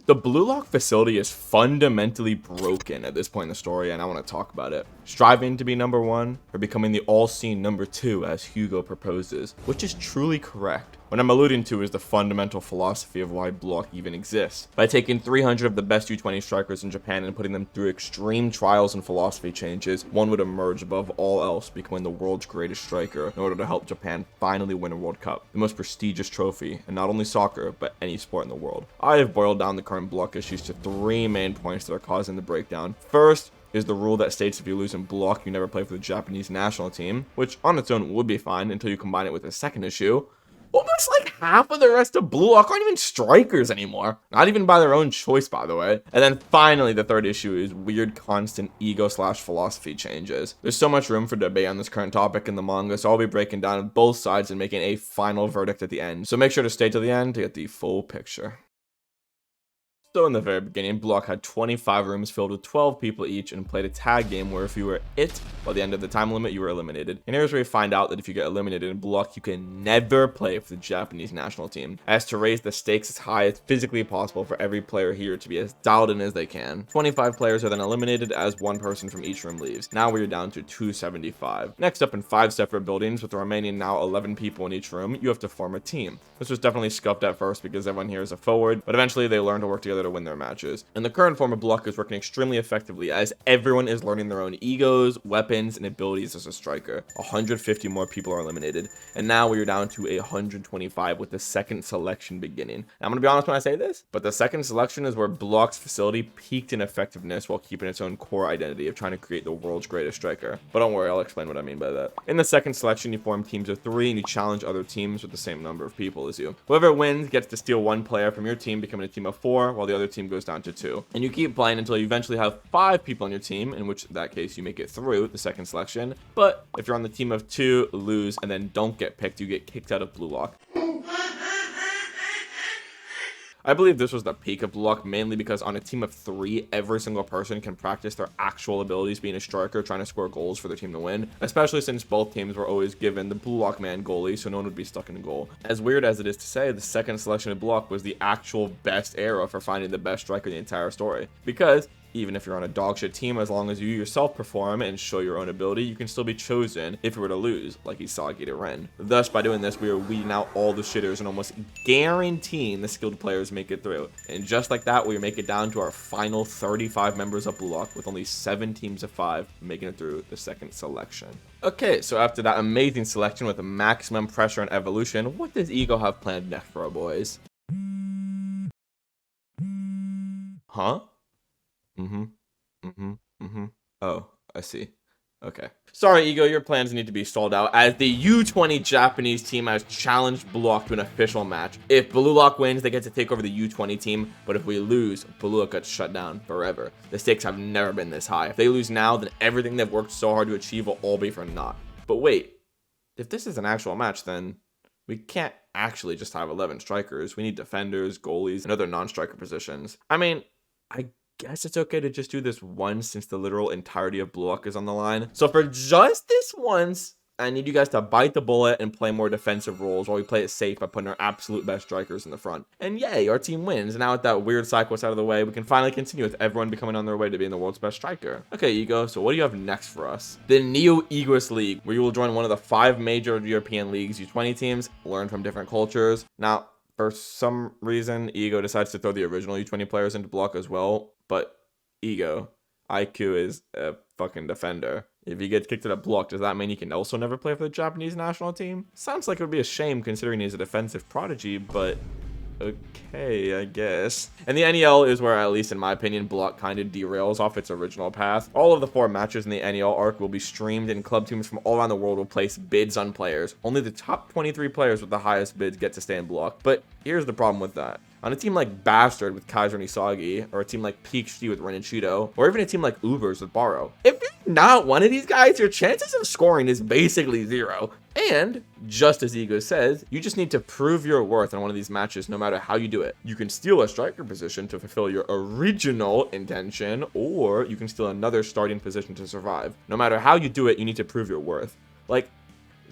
The blue lock facility is fundamentally broken at this point in the story, and I want to talk about it. Striving to be number one, or becoming the all-seen number two, as Hugo proposes, which is truly correct. What I'm alluding to is the fundamental philosophy of why blue lock even exists. By taking 300 of the best U20 strikers in Japan and putting them through extreme trials and philosophy changes, one would emerge above all else, becoming the world's greatest striker in order to help Japan finally win a World Cup, the most prestigious trophy in not only soccer, but any sport in the world. I have boiled down the current blue lock issues to 3 main points that are causing the breakdown. First is the rule that states if you lose in blue lock, you never play for the Japanese national team, which on its own would be fine until you combine it with the second issue. Almost like half of the rest of blue lock aren't even strikers anymore. Not even by their own choice, by the way. And then finally, the third issue is weird constant ego/philosophy changes. There's so much room for debate on this current topic in the manga, so I'll be breaking down both sides and making a final verdict at the end. So make sure to stay till the end to get the full picture. So in the very beginning, blue lock had 25 rooms filled with 12 people each and played a tag game where if you were it, by the end of the time limit, you were eliminated. And here's where you find out that if you get eliminated in blue lock, you can never play for the Japanese national team. As to raise the stakes as high as physically possible for every player here to be as dialed in as they can. 25 players are then eliminated as one person from each room leaves. Now we're down to 275. Next up, in 5 separate buildings with the remaining now 11 people in each room, you have to form a team. This was definitely scuffed at first because everyone here is a forward, but eventually they learn to work together to win their matches. And the current form of blue lock is working extremely effectively as everyone is learning their own egos, weapons, and abilities as a striker. 150 more people are eliminated, and now we are down to 125 with the second selection beginning. Now, I'm gonna be honest when I say this, but the second selection is where blue lock's facility peaked in effectiveness while keeping its own core identity of trying to create the world's greatest striker. But don't worry, I'll explain what I mean by that. In the second selection, you form teams of 3 and you challenge other teams with the same number of people as you. Whoever wins gets to steal 1 player from your team, becoming a team of 4, while the other team goes down to 2. And you keep playing until you eventually have 5 people on your team, in which in that case you make it through the second selection. But if you're on the team of 2, lose, and then don't get picked, you get kicked out of blue lock. I believe this was the peak of blue lock, mainly because on a team of 3, every single person can practice their actual abilities being a striker, trying to score goals for their team to win, especially since both teams were always given the blue lock man goalie, so no one would be stuck in goal. As weird as it is to say, the second selection of blue lock was the actual best era for finding the best striker in the entire story, because even if you're on a dogshit team, as long as you yourself perform and show your own ability, you can still be chosen if you were to lose, like Isagi to Ren. Thus, by doing this, we are weeding out all the shitters and almost guaranteeing the skilled players make it through. And just like that, we make it down to our final 35 members of blue lock, with only 7 teams of 5 making it through the second selection. Okay, so after that amazing selection with maximum pressure and evolution, what does Ego have planned next for our boys? Huh? Oh, I see. Okay. Sorry, Ego, your plans need to be stalled out as the U20 Japanese team has challenged Blue Lock to an official match. If Blue Lock wins, they get to take over the U20 team, but if we lose, Blue Lock gets shut down forever. The stakes have never been this high. If they lose now, then everything they've worked so hard to achieve will all be for naught. But wait, if this is an actual match, then we can't actually just have 11 strikers. We need defenders, goalies, and other non-striker positions. I mean, I guess it's okay to just do this once since the literal entirety of Blue Lock is on the line. So for just this once, I need you guys to bite the bullet and play more defensive roles while we play it safe by putting our absolute best strikers in the front. And yay, our team wins. And now with that weird cycle out of the way, we can finally continue with everyone becoming on their way to being the world's best striker. Okay, Ego, so what do you have next for us? The Neo Egoist League, where you will join one of the 5 major European leagues, U20 teams, learn from different cultures. Now, for some reason, Ego decides to throw the original U20 players into Blue Lock as well. But Ego, IQ is a fucking defender. If he gets kicked out of Blue Lock, does that mean he can also never play for the Japanese national team? Sounds like it would be a shame considering he's a defensive prodigy, but okay, I guess. And the NEL is where, at least in my opinion, Blue Lock kind of derails off its original path. All of the 4 matches in the NEL arc will be streamed, and club teams from all around the world will place bids on players. Only the top 23 players with the highest bids get to stay in Blue Lock. But here's the problem with that. On a team like Bastard with Kaiser and Isagi, or a team like Peak Shitty with Ren and Shido, or even a team like Ubers with Baro, if you're not one of these guys, your chances of scoring is basically 0. And, just as Ego says, you just need to prove your worth in one of these matches no matter how you do it. You can steal a striker position to fulfill your original intention, or you can steal another starting position to survive. No matter how you do it, you need to prove your worth. Like,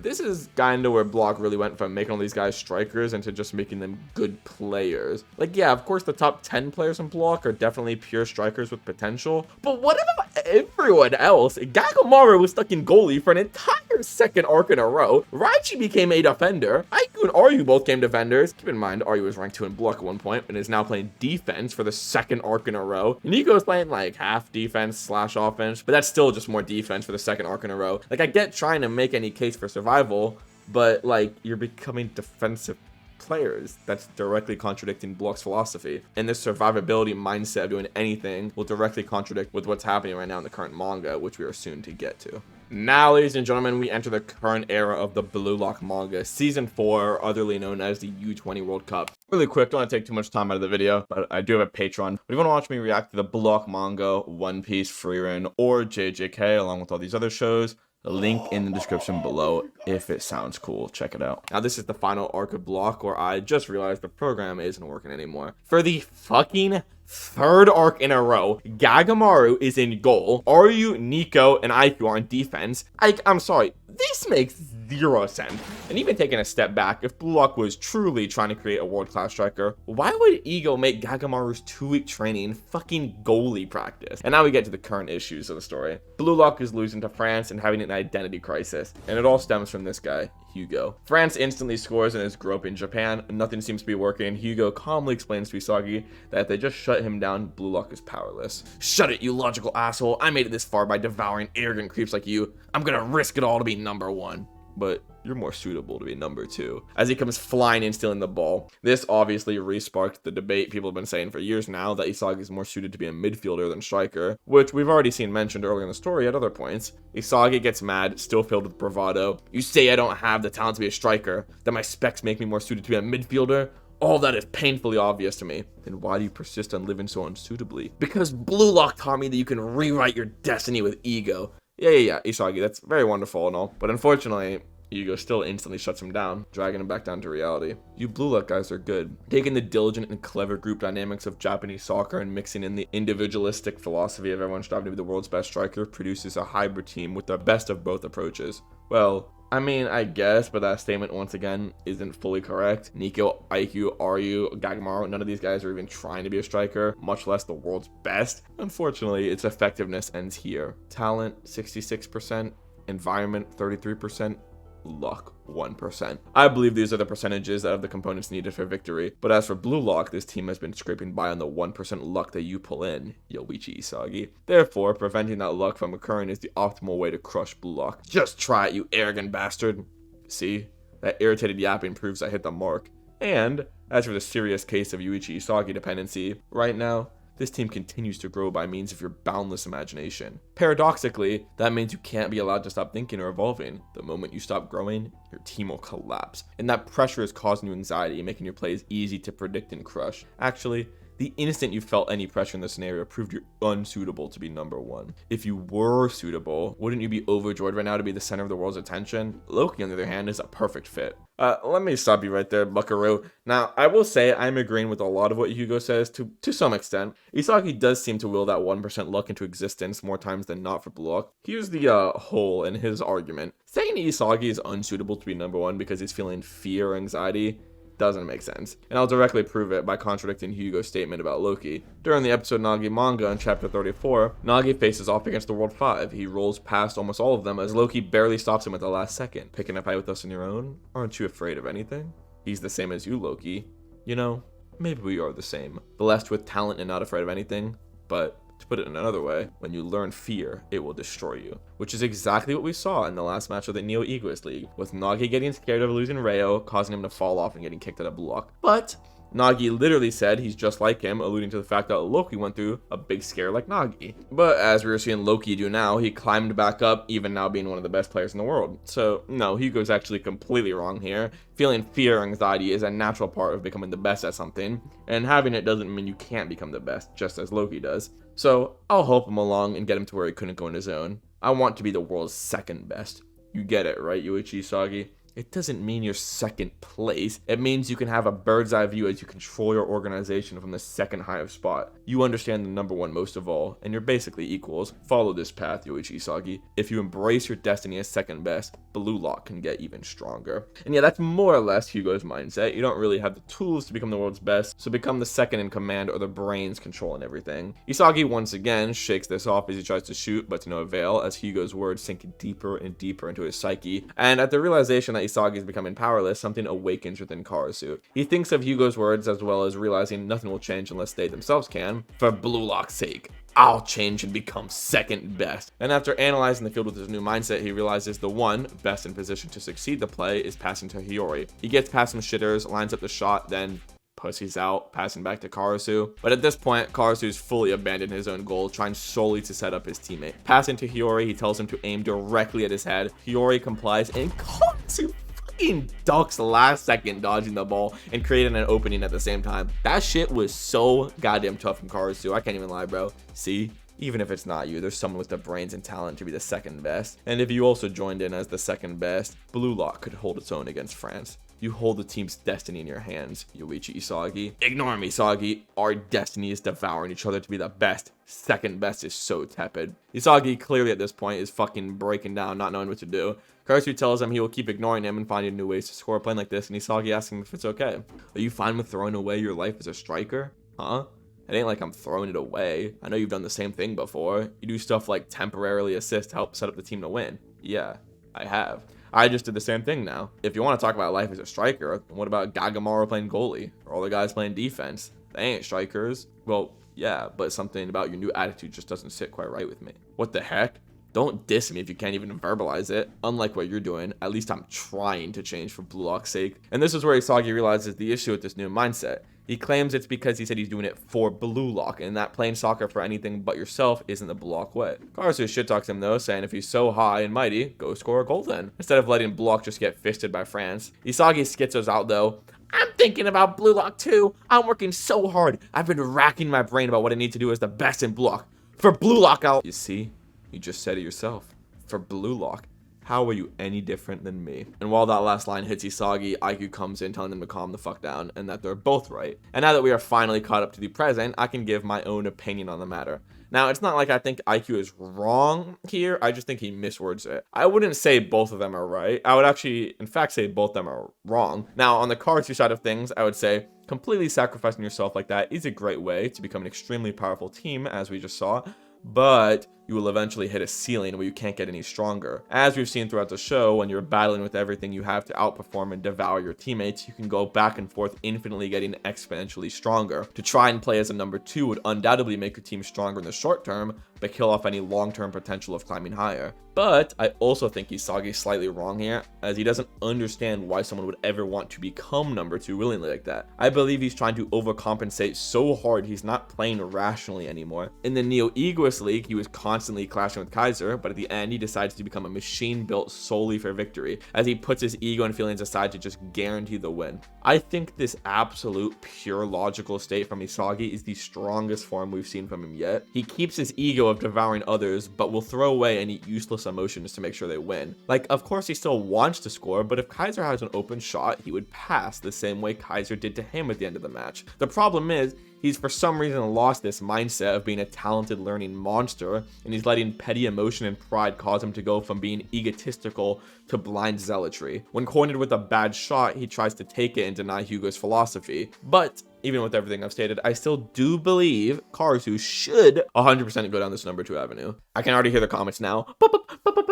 This is kind of where Block really went from making all these guys strikers into just making them good players. Like, yeah, of course, the top 10 players in Block are definitely pure strikers with potential. But what about everyone else? Gagamaru was stuck in goalie for an entire second arc in a row. Raichi became a defender. Aiku and Aryu both came defenders. Keep in mind, Aryu was ranked 2 in Block at one point and is now playing defense for the second arc in a row. Nico's playing like half defense / offense, but that's still just more defense for the second arc in a row. Like, I get trying to make any case for survival, but like, you're becoming defensive players. That's directly contradicting Block's philosophy. And this survivability mindset of doing anything will directly contradict with what's happening right now in the current manga, which we are soon to get to. Now, ladies and gentlemen, we enter the current era of the Blue Lock manga, season 4, otherly known as the U20 World Cup. Really quick, don't want to take too much time out of the video, but I do have a Patreon. If you want to watch me react to the Blue Lock manga, One Piece, Frieren, or JJK, along with all these other shows, the link in the description below. If it sounds cool, check it out. Now, this is the final arc of Block where I just realized the program isn't working anymore. For the fucking third arc in a row, Gagamaru is in goal. Aryu, Nico, and Aiku are in defense. I'm sorry, this makes 0 sense. And even taking a step back, if Blue Lock was truly trying to create a world-class striker, why would Ego make Gagamaru's 2-week training fucking goalie practice? And now we get to the current issues of the story. Blue Lock is losing to France and having an identity crisis, and it all stems from this guy, Hugo. France instantly scores in his group in Japan. Nothing seems to be working. Hugo calmly explains to Isagi that if they just shut him down, Blue Lock is powerless. Shut it, you logical asshole. I made it this far by devouring arrogant creeps like you. I'm gonna risk it all to be number 1. But you're more suitable to be number 2. As he comes flying in, stealing the ball. This obviously re-sparked the debate people have been saying for years now that Isagi is more suited to be a midfielder than striker, which we've already seen mentioned earlier in the story at other points. Isagi gets mad, still filled with bravado. You say I don't have the talent to be a striker, that my specs make me more suited to be a midfielder? All that is painfully obvious to me. Then why do you persist on living so unsuitably? Because Blue Lock taught me that you can rewrite your destiny with ego. Yeah, Isagi, that's very wonderful and all, but unfortunately, Ego still instantly shuts him down, dragging him back down to reality. You Blue Lock guys are good. Taking the diligent and clever group dynamics of Japanese soccer and mixing in the individualistic philosophy of everyone striving to be the world's best striker produces a hybrid team with the best of both approaches. Well, I mean, I guess, but that statement once again isn't fully correct. Nico, Aiku, Aryu, Gagamaru, none of these guys are even trying to be a striker, much less the world's best. Unfortunately, its effectiveness ends here. Talent, 66%, environment, 33%, luck, 1%. I believe these are the percentages that have the components needed for victory, but as for Blue Lock, this team has been scraping by on the 1% luck that you pull in, Yoichi Isagi. Therefore, preventing that luck from occurring is the optimal way to crush Blue Lock. Just try it, you arrogant bastard. See? That irritated yapping proves I hit the mark. And, as for the serious case of Yoichi Isagi dependency, right now, this team continues to grow by means of your boundless imagination. Paradoxically, that means you can't be allowed to stop thinking or evolving. The moment you stop growing, your team will collapse. And that pressure is causing you anxiety, making your plays easy to predict and crush. Actually, the instant you felt any pressure in this scenario proved you're unsuitable to be number 1. If you were suitable, wouldn't you be overjoyed right now to be the center of the world's attention? Loki, on the other hand, is a perfect fit. Let me stop you right there, buckaroo. Now, I will say I'm agreeing with a lot of what Hugo says to some extent. Isagi does seem to will that 1% luck into existence more times than not for Blue Lock. Here's the hole in his argument. Saying Isagi is unsuitable to be number 1 because he's feeling fear or anxiety doesn't make sense. And I'll directly prove it by contradicting Hugo's statement about Loki. During the episode Nagi manga in chapter 34, Nagi faces off against the World 5. He rolls past almost all of them as Loki barely stops him at the last second. Picking a fight with us on your own? Aren't you afraid of anything? He's the same as you, Loki. You know, maybe we are the same. Blessed with talent and not afraid of anything, but to put it in another way, when you learn fear, it will destroy you. Which is exactly what we saw in the last match of the Neo Egoist League, with Nagi getting scared of losing Reo, causing him to fall off and getting kicked out of Blue Lock. But Nagi literally said he's just like him, alluding to the fact that Loki went through a big scare like Nagi. But as we were seeing Loki do now, he climbed back up, even now being one of the best players in the world. So no, Hugo's actually completely wrong here. Feeling fear or anxiety is a natural part of becoming the best at something, and having it doesn't mean you can't become the best, just as Loki does. So I'll help him along and get him to where he couldn't go on his own. I want to be the world's second best. You get it, right, Yoichi Isagi? it doesn't mean you're second place. It means you can have a bird's eye view as you control your organization from the second highest spot. You understand the number one most of all, and you're basically equals. Follow this path, Yoichi Isagi. If you embrace your destiny as second best, Blue Lock can get even stronger. And yeah, that's more or less Hugo's mindset. You don't really have the tools to become the world's best, so become the second in command or the brains controlling everything. Isagi once again shakes this off as he tries to shoot, but to no avail, as Hugo's words sink deeper and deeper into his psyche. And at the realization that Isagi is becoming powerless, something awakens within Karasu. He thinks of Hugo's words as well as realizing nothing will change unless they themselves can. For Blue Lock's sake, I'll change and become second best. And after analyzing the field with his new mindset, he realizes the one best in position to succeed the play is passing to Hiyori. He gets past some shitters, lines up the shot, then pussies out, passing back to Karasu. But at this point, Karasu's fully abandoned his own goal, trying solely to set up his teammate. Passing to Hiyori, he tells him to aim directly at his head. Hiyori complies, and Karasu fucking ducks last second, dodging the ball and creating an opening at the same time. That shit was so goddamn tough from Karasu. I can't even lie, bro. See? Even if it's not you, there's someone with the brains and talent to be the second best. And if you also joined in as the second best, Blue Lock could hold its own against France. You hold the team's destiny in your hands, Yoichi Isagi. Ignore me, Isagi. Our destiny is devouring each other to be the best. Second best is so tepid. Isagi clearly at this point is fucking breaking down, not knowing what to do. Karasu tells him he will keep ignoring him and finding new ways to score playing like this, and Isagi asks him if it's okay. Are you fine with throwing away your life as a striker? Huh? It ain't like I'm throwing it away. I know you've done the same thing before. You do stuff like temporarily assist to help set up the team to win. Yeah, I have. I just did the same thing now. If you want to talk about life as a striker, what about Gagamaru playing goalie? Or all the guys playing defense? They ain't strikers. Well, yeah, but something about your new attitude just doesn't sit quite right with me. What the heck? Don't diss me if you can't even verbalize it. Unlike what you're doing, at least I'm trying to change for Blue Lock's sake. And this is where Isagi realizes the issue with this new mindset. He claims it's because he said he's doing it for Blue Lock, and that playing soccer for anything but yourself isn't the Blue Lock way. Karasu shit talks him though, saying if he's so high and mighty, go score a goal then, instead of letting Blue Lock just get fisted by France. Isagi schizos out though. I'm thinking about Blue Lock too. I'm working so hard. I've been racking my brain about what I need to do as the best in Blue Lock. For Blue Lock, You see? You just said it yourself. For Blue Lock. How are you any different than me? And while that last line hits Isagi, IQ comes in telling them to calm the fuck down and that they're both right. And now that we are finally caught up to the present, I can give my own opinion on the matter. Now, it's not like I think IQ is wrong here. I just think he miswords it. I wouldn't say both of them are right. I would actually, in fact, say both of them are wrong. Now, on the Karasu side of things, I would say completely sacrificing yourself like that is a great way to become an extremely powerful team, as we just saw. But you will eventually hit a ceiling where you can't get any stronger. As we've seen throughout the show, when you're battling with everything you have to outperform and devour your teammates, you can go back and forth, infinitely getting exponentially stronger. To try and play as a number 2 would undoubtedly make your team stronger in the short term, but kill off any long-term potential of climbing higher. But I also think Isagi's slightly wrong here, as he doesn't understand why someone would ever want to become number 2 willingly like that. I believe he's trying to overcompensate so hard he's not playing rationally anymore. In the Neo-Egoist League, he was constantly clashing with Kaiser, but at the end he decides to become a machine built solely for victory, as he puts his ego and feelings aside to just guarantee the win. I think this absolute pure logical state from Isagi is the strongest form we've seen from him yet. He keeps his ego of devouring others, but will throw away any useless emotions to make sure they win. Like, of course he still wants to score, but if Kaiser has an open shot, he would pass the same way Kaiser did to him at the end of the match. The problem is, he's for some reason lost this mindset of being a talented learning monster, and he's letting petty emotion and pride cause him to go from being egotistical to blind zealotry. When cornered with a bad shot, he tries to take it and deny Hugo's philosophy. But even with everything I've stated, I still do believe Karasu should 100% go down this number 2 avenue. I can already hear the comments now. But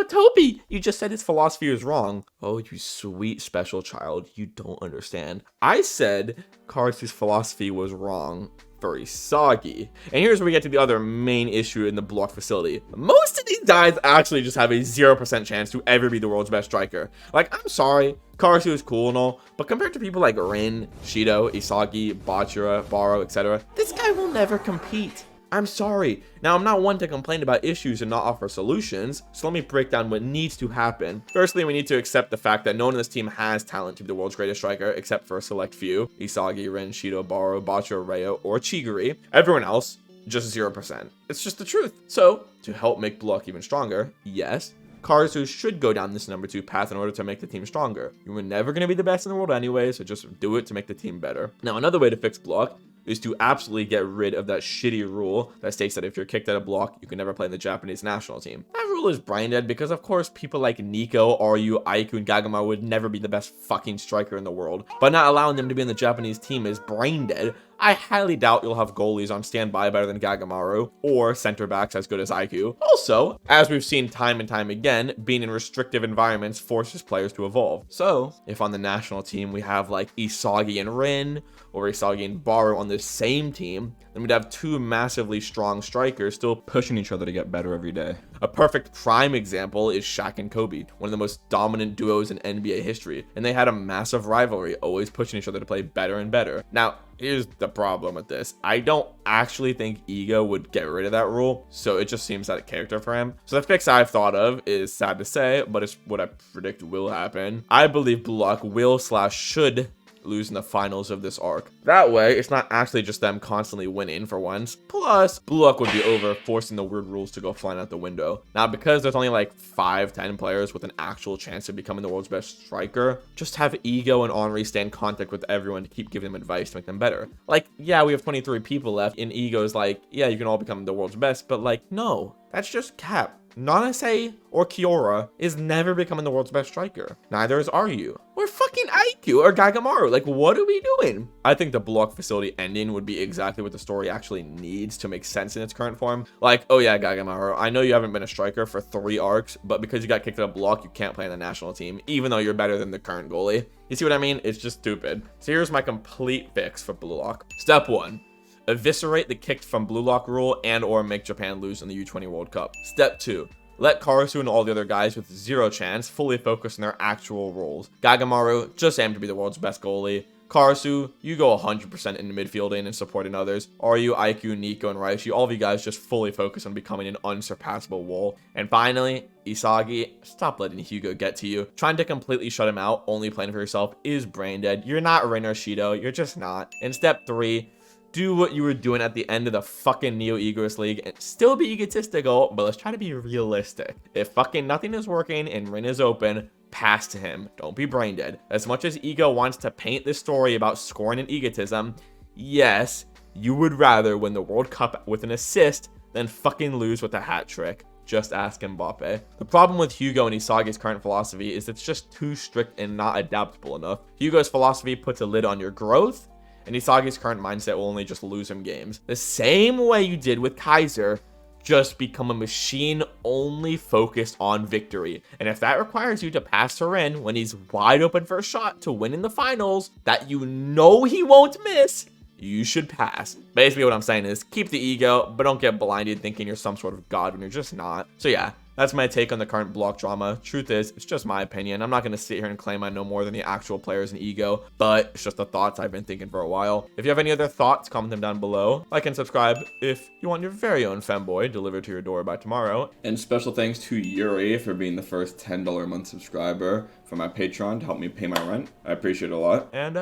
Toby, you just said his philosophy is wrong. Oh, you sweet special child, you don't understand. I said Karasu's philosophy was wrong for Isagi. And here's where we get to the other main issue in the block facility. Most of these guys actually just have a 0% chance to ever be the world's best striker. Like, I'm sorry, Karasu is cool and all, but compared to people like Rin, Shido, Isagi, Bachira, Baro, etc., this guy will never compete. I'm sorry. Now, I'm not one to complain about issues and not offer solutions, so let me break down what needs to happen. Firstly, we need to accept the fact that no one in this team has talent to be the world's greatest striker, except for a select few: Isagi, Rin, Shido, Baro, Bachira, Reo, or Chiguri. Everyone else, just 0%. It's just the truth. So, to help make Block even stronger, yes, Karasu should go down this number 2 path in order to make the team stronger. You were never going to be the best in the world anyway, so just do it to make the team better. Now, another way to fix block is to absolutely get rid of that shitty rule that states that if you're kicked out of block, you can never play in the Japanese national team. That rule is brain dead because, of course, people like Nico, Ryu, Aiku, and Gagamaru would never be the best fucking striker in the world. But not allowing them to be in the Japanese team is brain dead. I highly doubt you'll have goalies on standby better than Gagamaru, or center backs as good as Aiku. Also, as we've seen time and time again, being in restrictive environments forces players to evolve. So, if on the national team we have like Isagi and Rin, or Isagi and Baru on the same team, then we'd have two massively strong strikers still pushing each other to get better every day. A perfect prime example is Shaq and Kobe, one of the most dominant duos in NBA history, and they had a massive rivalry, always pushing each other to play better and better. Now, here's the problem with this. I don't actually think Ego would get rid of that rule, so it just seems out of character for him. So the fix I've thought of is sad to say, but it's what I predict will happen. I believe Blue Lock will/should lose in the finals of this arc. That way, it's not actually just them constantly winning for once. Plus, Blue Lock would be over, forcing the weird rules to go flying out the window. Now, because there's only like 5-10 players with an actual chance of becoming the world's best striker, just have Ego and Henri stay in contact with everyone to keep giving them advice to make them better. Like, yeah, we have 23 people left, and Ego's like, yeah, you can all become the world's best, but like, no, that's just cap. Nanase or Kiora is never becoming the world's best striker. Neither is Ryu or fucking Aiku or Gagamaru. Like, what are we doing? I think the block facility ending would be exactly what the story actually needs to make sense in its current form. Like, oh yeah, Gagamaru, I know you haven't been a striker for 3 arcs, but because you got kicked out of block, you can't play in the national team, even though you're better than the current goalie. You see what I mean? It's just stupid. So here's my complete fix for Blue Lock. Step 1. Eviscerate the kicked from Blue Lock rule and or make Japan lose in the U20 World Cup. Step 2. Let Karasu and all the other guys with 0 chance fully focus on their actual roles. Gagamaru, just aim to be the world's best goalie. Karasu, you go 100% into midfielding and supporting others. Ryu, Aiku, Nico, and Raishi, all of you guys just fully focus on becoming an unsurpassable wall. And finally, Isagi, stop letting Hugo get to you. Trying to completely shut him out, only playing for yourself, is brain dead. You're not Rin or Shido, you're just not. And step 3, do what you were doing at the end of the fucking Neo Egoist League and still be egotistical, but let's try to be realistic. If fucking nothing is working and Rin is open, pass to him. Don't be brain dead. As much as Ego wants to paint this story about scoring and egotism, yes, you would rather win the World Cup with an assist than fucking lose with a hat trick. Just ask Mbappe. The problem with Hugo and Isagi's current philosophy is it's just too strict and not adaptable enough. Hugo's philosophy puts a lid on your growth, and Isagi's current mindset will only just lose him games. The same way you did with Kaiser, just become a machine only focused on victory. And if that requires you to pass to Rin when he's wide open for a shot to win in the finals that you know he won't miss, you should pass. Basically what I'm saying is keep the ego, but don't get blinded thinking you're some sort of god when you're just not. So yeah, that's my take on the current block drama. Truth is, it's just my opinion. I'm not going to sit here and claim I know more than the actual players in Ego, but it's just the thoughts I've been thinking for a while. If you have any other thoughts, comment them down below. Like and subscribe if you want your very own femboy delivered to your door by tomorrow. And special thanks to Yuri for being the first $10 a month subscriber for my Patreon to help me pay my rent. I appreciate it a lot. And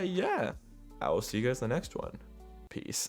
yeah, I will see you guys in the next one. Peace.